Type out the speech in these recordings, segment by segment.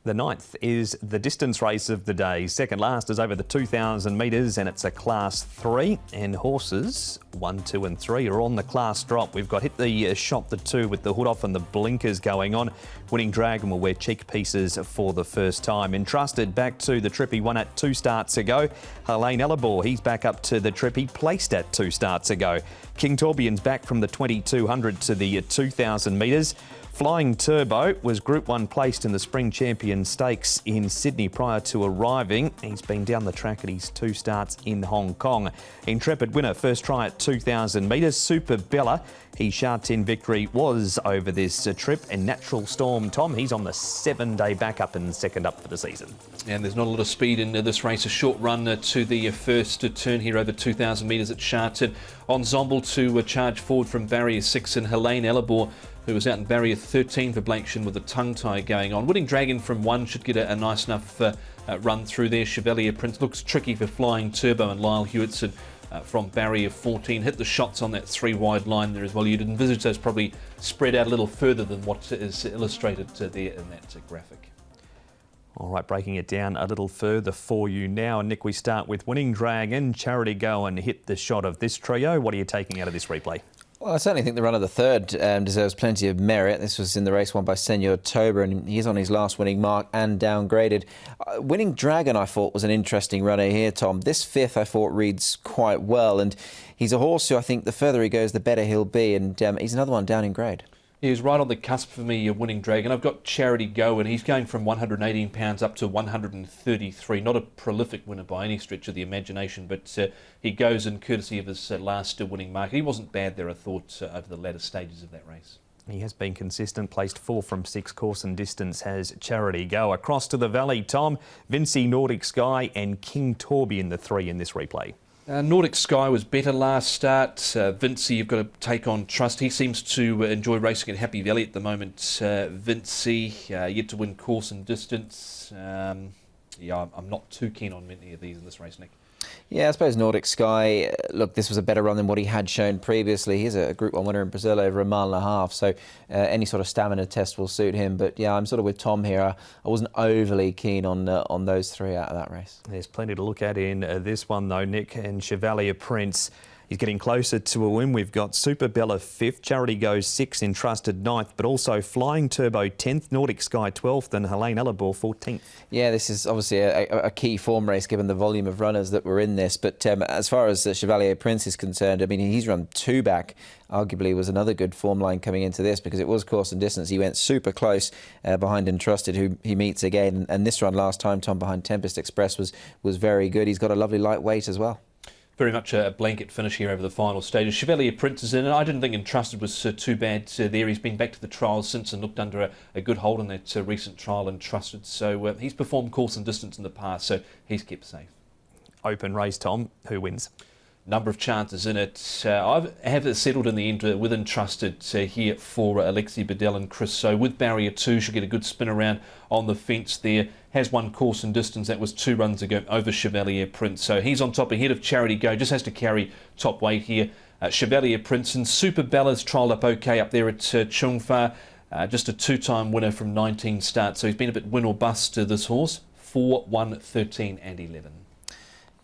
The ninth is the distance race of the day. Second last is over the 2,000 metres and it's a Class 3. And horses 1, 2 and 3 are on the class drop. We've got Hit the Shot the 2 with the hood off and the blinkers going on. Winning Dragon will wear cheek pieces for the first time. Entrusted back to the trip he won at 2 starts ago. Helene Ellabor, he's back up to the trip he placed at 2 starts ago. King Torbjorn's back from the 2,200 to the 2,000 metres. Flying Turbo was Group 1 placed in the Spring Champion Stakes in Sydney prior to arriving. He's been down the track at his 2 starts in Hong Kong. Intrepid winner, first try at 2,000 metres. Super Bella, his Sha Tin victory was over this trip. And Natural Storm Tom, he's on the 7-day backup and second up for the season. And there's not a lot of speed in this race. A short run to the first turn here over 2,000 metres at Sha Tin. Ensemble to charge forward from barrier 6 and Helene Ellabor, who was out in barrier 13 for Blankshin with a tongue tie going on. Winning Dragon from 1 should get a nice enough run through there. Chevalier Prince looks tricky for Flying Turbo, and Lyle Hewitson from barrier 14 hit the shots on that 3 wide line there as well. You'd envisage those probably spread out a little further than what is illustrated there in that graphic. All right, breaking it down a little further for you now. And Nick, we start with Winning Dragon, Charity Go and Hit the Shot of this trio. What are you taking out of this replay? Well, I certainly think the run of the third deserves plenty of merit. This was in the race won by Senor Toba, and he's on his last winning mark and downgraded. Winning Dragon, I thought, was an interesting runner here, Tom. This fifth, I thought, reads quite well, and he's a horse who I think the further he goes, the better he'll be, and he's another one down in grade. He was right on the cusp for me of Winning Dragon. I've got Charity Go, and he's going from £118 up to 133. Not a prolific winner by any stretch of the imagination, but he goes in courtesy of his last winning mark. He wasn't bad there, I thought, over the latter stages of that race. He has been consistent, placed 4 from 6. Course and distance has Charity Go. Across to the valley, Tom, Vinci, Nordic Sky and King Torbjorn, the 3 in this replay. Nordic Sky was better last start. Vinci, you've got to take on trust. He seems to enjoy racing at Happy Valley at the moment. Vinci, yet to win course and distance. Yeah, I'm not too keen on many of these in this race, Nick. Yeah, I suppose Nordic Sky, look, this was a better run than what he had shown previously. He's a Group 1 winner in Brazil over 1.5 miles, so any sort of stamina test will suit him. But yeah, I'm sort of with Tom here. I wasn't overly keen on those 3 out of that race. There's plenty to look at in this one though, Nick. And Chevalier Prince, he's getting closer to a win. We've got Super Bella 5th, Charity Goes 6th, Entrusted 9th, but also Flying Turbo 10th, Nordic Sky 12th and Helene Ellabor 14th. Yeah, this is obviously a key form race given the volume of runners that were in this. But as far as Chevalier Prince is concerned, I mean, he's run 2 back. Arguably was another good form line coming into this because it was course and distance. He went super close behind Entrusted, who he meets again. And this run last time, Tom, behind Tempest Express was very good. He's got a lovely lightweight as well. Very much a blanket finish here over the final stages. Chevalier Prince is in, and I didn't think Entrusted was too bad there. He's been back to the trials since and looked under a good hold in that recent trial, Entrusted. So he's performed course and distance in the past, so he's kept safe. Open race, Tom. Who wins? Number of chances in it. I have settled in the end with Entrusted here for Alexi Bedell and Chris. So with barrier 2, she'll get a good spin around on the fence there. Has won course and distance. That was 2 runs ago over Chevalier Prince. So he's on top ahead of Charity Go. Just has to carry top weight here. Chevalier Prince and Super Bella's trialled up okay up there at Chung Fa. Just a 2-time winner from 19 starts. So he's been a bit win or bust to this horse. 4, 1, 13 and 11.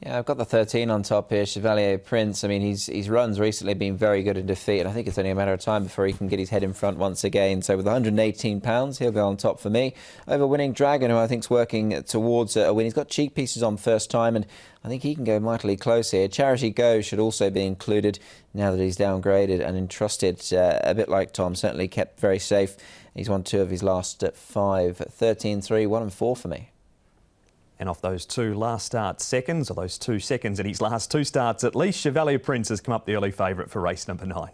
Yeah, I've got the 13 on top here, Chevalier Prince. I mean, his runs recently been very good in defeat, and I think it's only a matter of time before he can get his head in front once again. So with £118, he'll go on top for me. Over Winning Dragon, who I think's working towards a win. He's got cheek pieces on first time, and I think he can go mightily close here. Charity Go should also be included now that he's downgraded and Entrusted, a bit like Tom, certainly kept very safe. He's won 2 of his last 5. 13, 3, 1 and 4 for me. And off those 2 last start seconds, or those 2 seconds in his last 2 starts at least, Chevalier Prince has come up the early favourite for race number 9.